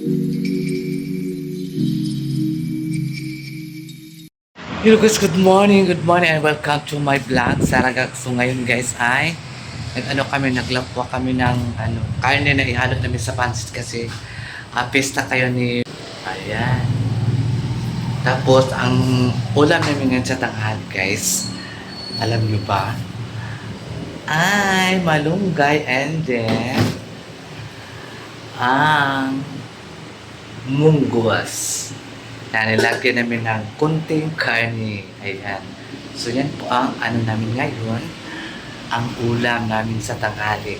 Hello guys, good morning and welcome to my vlog. So ngayon guys ay naglapwa kami ng karne na ihalo namin sa pansit kasi pesta kayo ni ayan. Tapos ang ulam namin ngayon sa tanghali guys, alam nyo ba? Ay malunggay and then ang mungguas. Na nilagyan namin ng kunting karne. Ayan. So yan po ang namin ngayon, ang ulam namin sa tanghali.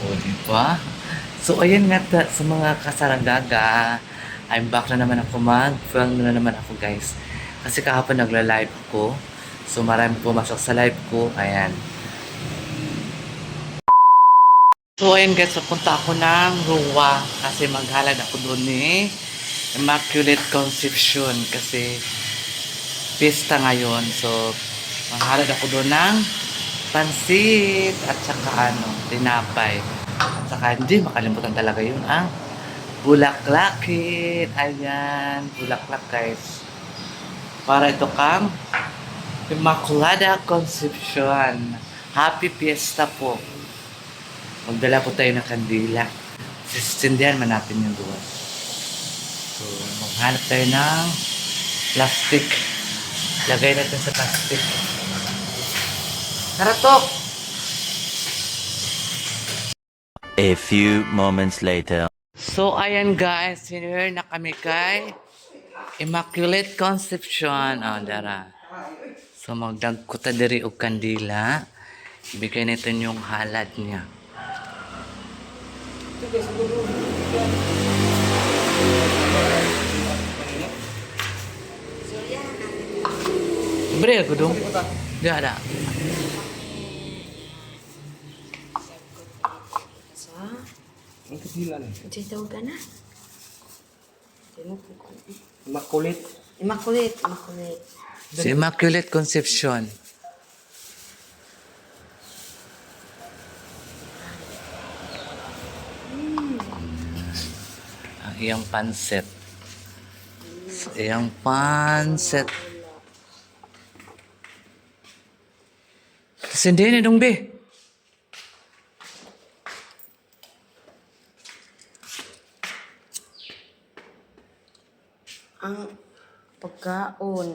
O, di ba? So ayan nga sa mga kasaranggaga, I'm back na naman ako mag-film na naman ako guys. Kasi kahapon nagla-live ako. So marami pumasok sa live ko. Ayan. So ayan guys, papunta ako ng Ruwa kasi maghalad ako doon Immaculate Conception kasi pista ngayon. So maghalad ako doon ng pansit at saka tinapay. At saka hindi makalimutan talaga yun ang bulaklakit. Ayan, bulaklak guys. Para ito kang Immaculada Conception. Happy Fiesta po. Magdala po tayo ng kandila. Sisindihan man natin yung duwan. So, maghanap tayo ng plastic. Lagay natin sa plastic. Karatok! A few moments later. So, ayan guys. Here na kami kay Immaculate Conception. O, dara. So, magdagkuta diri og kandila. Ibigay natin yung halad niya. Bre ako dong. Di ada. Ang kasilan. Dito ka na. Immaculate. Immaculate. Si Immaculate Conception. Ang iyang pansit. Iyang pansit. Kasi hindi na dong be. Ang pagkaon.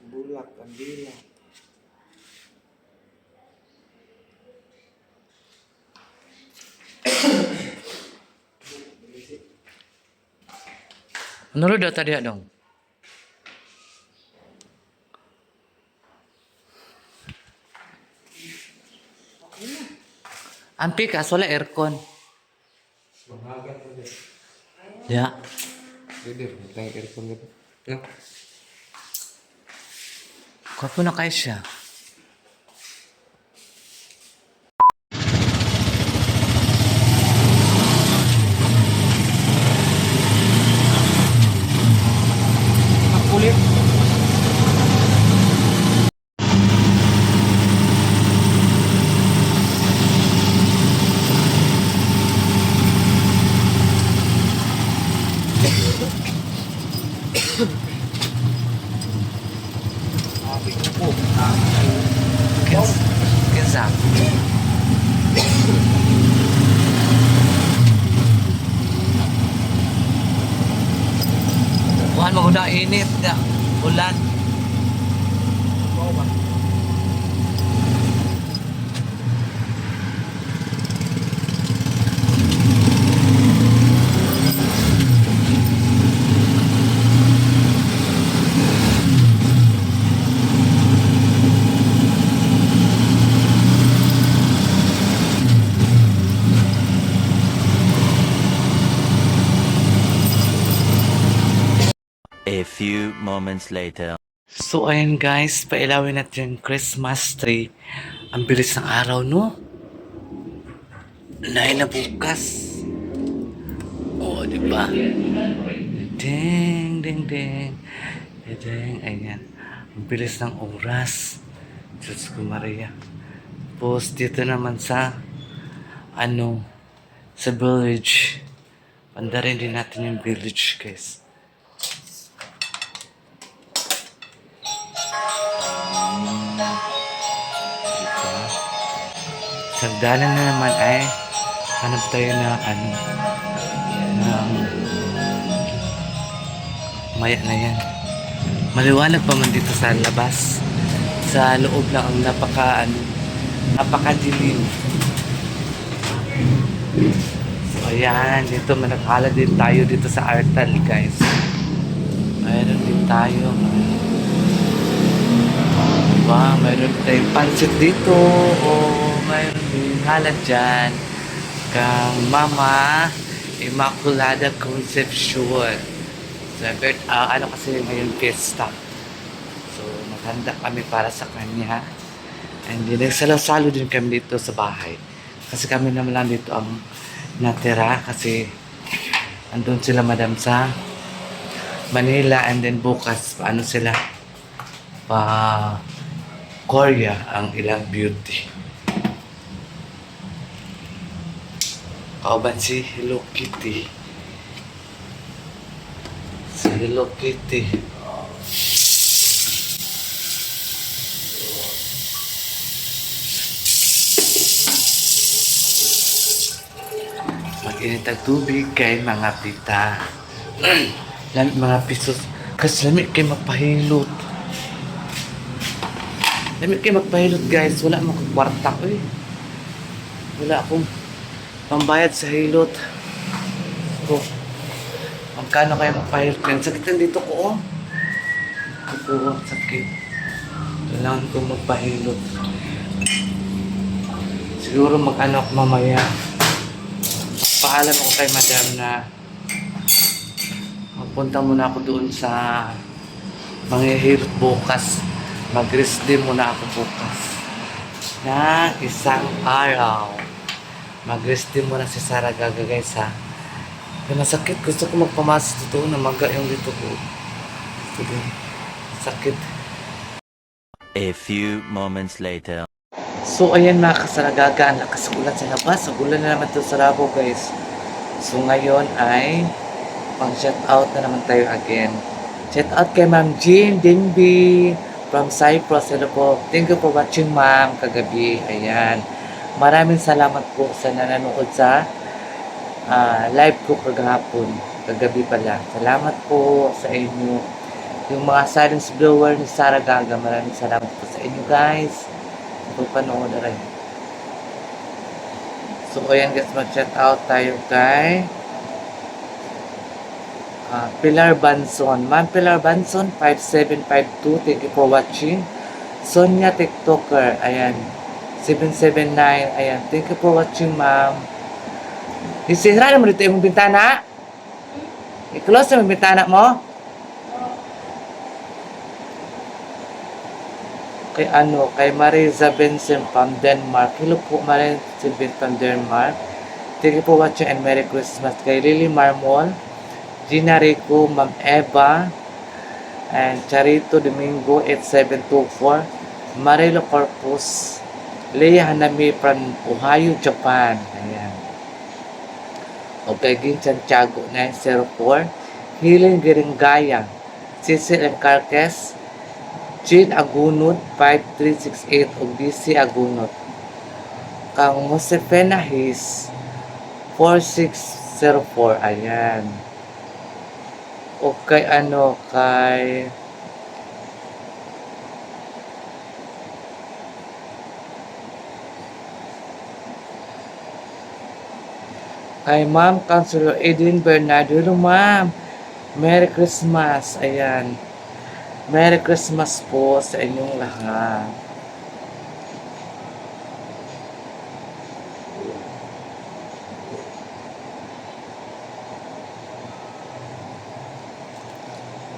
Bulak, kandila. Ano rin daw tadi dong? Ampi ka, sola aircon. Mahagat mo din. Ya. Pwede, matang aircon na ba? No? Kwapo na kayo siya. Immaculate. Kinsa. Bukan mo na init na ulan. A few moments later. So ayun guys, pailawin natin yung Christmas tree. Ang bilis ng araw, no? Nay na bukas. Oh, di ba? Ding, ding, ding. Ding, ayan. Ang bilis ng oras. Diyos ko Maria. Tapos dito naman sa sa village. Pandarin din natin yung village, guys. Diba? Sagdalan na naman ay hanap tayo na ano, ng maya na yan. Maliwanag pa man dito sa labas. Sa loob lang ang napakadilim. So ayan, dito manakala din tayo dito sa Artal, guys. Mayroon din tayo. Diba? Mayroon tayong pansit dito. O mayroon din halad dyan. Kang Mama Immaculada Concepcion. So, ano kasi ngayon fiesta. So, naghanda kami para sa kanya. And then, nagsalo-salo din kami dito sa bahay. Kasi kami naman lang dito ang natira. Kasi, andun sila madam sa Manila. And then, bukas, paano sila? Korea ang ilang beauty. Kauban si Hello Kitty. Si Hello Kitty. Mag-init ang tubig kay mga pita. Lamig mga pisos. Kasi lamig kay magpahilot. Lamig kay magpahilot, guys. Wala mo kwarta ko eh. Wala akong pambayad sa hilot. So, magkano kayo magpahilot yan? Sakitan dito ko, oh. Ito, sakit. Kailangan ko magpahilot. Siguro mag-ano ako mamaya. Paalam ako kay madam na magpunta muna ako doon sa manghihilot bukas. Mag-rest din muna ako bukas. Na isang araw. Mag-rest din muna si Sarah Gaga, guys, ha. Kaya masakit. Gusto ko magpamasas dito. Namaga yung dito ko. Ito din. Sakit. A few moments later. So, ayan mga kasaragaga, ang lakas ng ulan sa labas. Ang ulan na naman ito sa Rabo, guys. So, ngayon ay pang-shoutout na naman tayo again. Shoutout kay Ma'am Jean Dinby from Cyprus. Hello po. Thank you for watching, Ma'am, kagabi. Ayan. Maraming salamat po sa nanonood sa live ko kagahapon. Kagabi pala. Salamat po sa inyo. Yung mga silence blower ni Sarah Gaga, maraming salamat po sa inyo, guys. Panood na rin. So, ayan guys, mag-chat out tayo kay Pilar Banson. Ma'am Pilar Banson, 5752. Thank you for watching. Sonia TikToker, ayan. 779, ayan. Thank you for watching, ma'am. Isira naman dito yung bintana. I-close yung bintana mo. Kay Marisa Benson from Denmark. Hello po, Marisa Benson from Denmark. Thank you for watching and Merry Christmas. Kay Lily Marmol, Gina Rico, Ma'am Eva, and Charito Domingo 8724, Marilo Corpus, Leia Hanami from Ohio, Japan. Ayan. Okay, Gin Santiago 904, Healing Giringaya, Cecil and Carques, Jean Agunot 5368 o DC Agunot. Kang Josefina His 4604. Ayan. O kay kay Ma'am Councilor Edwin Bernardo. Hello, Ma'am. Merry Christmas. Ayan. Merry Christmas po sa inyong lahat.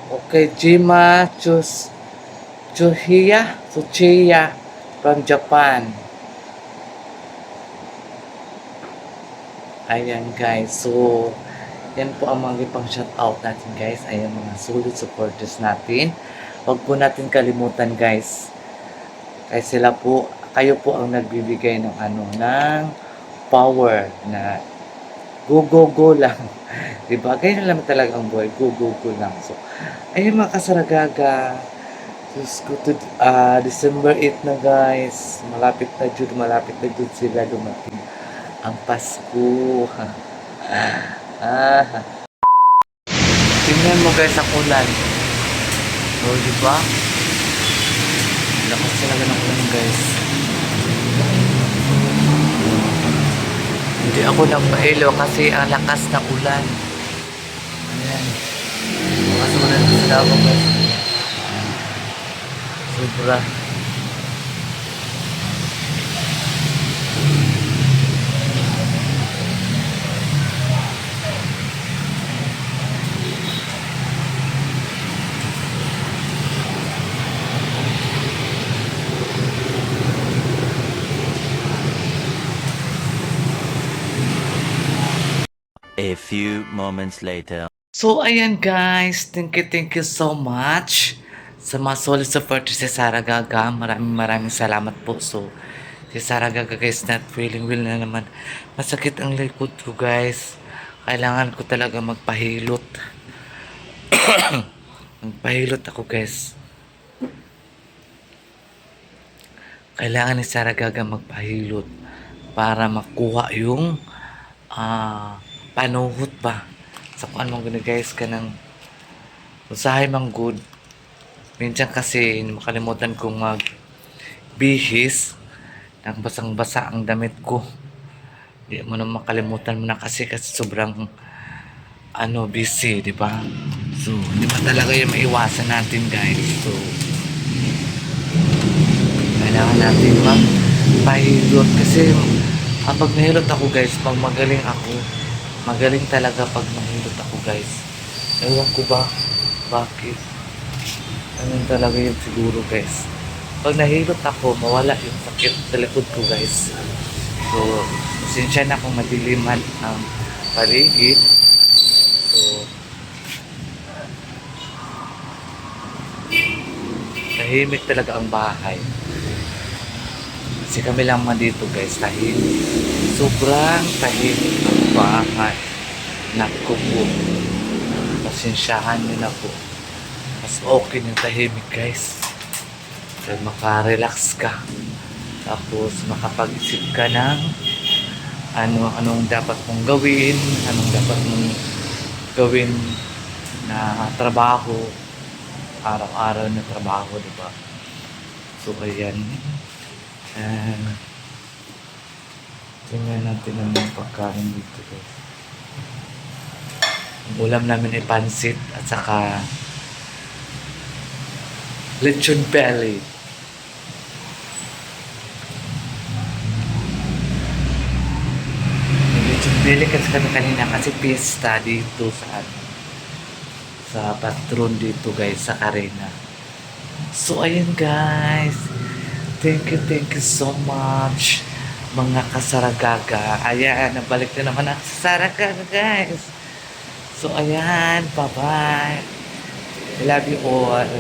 Okay, Jima Tsuchiya from Japan. Ayan guys, so yan po ang mga pang shoutout natin guys. Ayan mga solid supporters natin. Huwag po natin kalimutan guys. Kasi kayo po ang nagbibigay ng ng power na Go, go, go lang. Diba? Ganyan lang talaga ang buhay. Go, go, go lang. So, ayun mga kasaragaga. Diyos ko, December 8 na guys. Malapit na Jud sila dumating. Ang Pasko. ah, tingnan mo guys ang ulan. So, diba? Lakas talaga ng ulan guys. Hindi ako nagpailo kasi ang lakas ng ulan. Ayan. Lakas ng ulan sa Davao guys. Sobra. A few moments later. So, ayan guys. Thank you so much sa mga solid support si Sarah Gaga. Maraming salamat po. So, si Sarah Gaga guys, not feeling well na naman. Masakit ang likod ko guys. Kailangan ko talaga magpahilot. Magpahilot ako guys. Kailangan ni Sarah Gaga magpahilot para makuha yung panuhot ba. Sa kung mong gano'n guys ka ng usahay mang good. Minsan kasi makalimutan kong magbihis nang basang-basa ang damit ko. Di mo na makalimutan mo na kasi sobrang busy, di ba? So, di ba talaga yung maiwasan natin guys. So, kailangan natin magpahilot kasi kapag nahilot ako guys, pag magaling ako, magaling talaga pag nahilot ako guys. Ewan ko ba bakit. Ganun talaga yun siguro guys. Pag nahilot ako, mawala yung sakit sa likod ko guys. So, pasensya na kung madiliman ang paligid. So, tahimik talaga ang bahay. Kasi kami lang man dito guys, tahimik. Sobrang tahimik ang bahay. Naku po. Pasensyahan nyo na po. Mas okay yung tahimik guys. Dahil makarelax ka. Tapos makapag-isip ka ng anong dapat mong gawin, anong dapat mong gawin na trabaho, araw-araw na trabaho, diba? So, ayan. Tingnan natin ang mga pagkain dito guys. Ang ulam namin ay pansit at saka lechon belly. May lechon belly kasi kami kanina kasi pista dito sa patron dito guys sa arena. So ayan guys. Thank you so much mga kasaragaga. Ayan, nabalik na naman ang Saragaga guys. So ayan, bye bye. I love you all.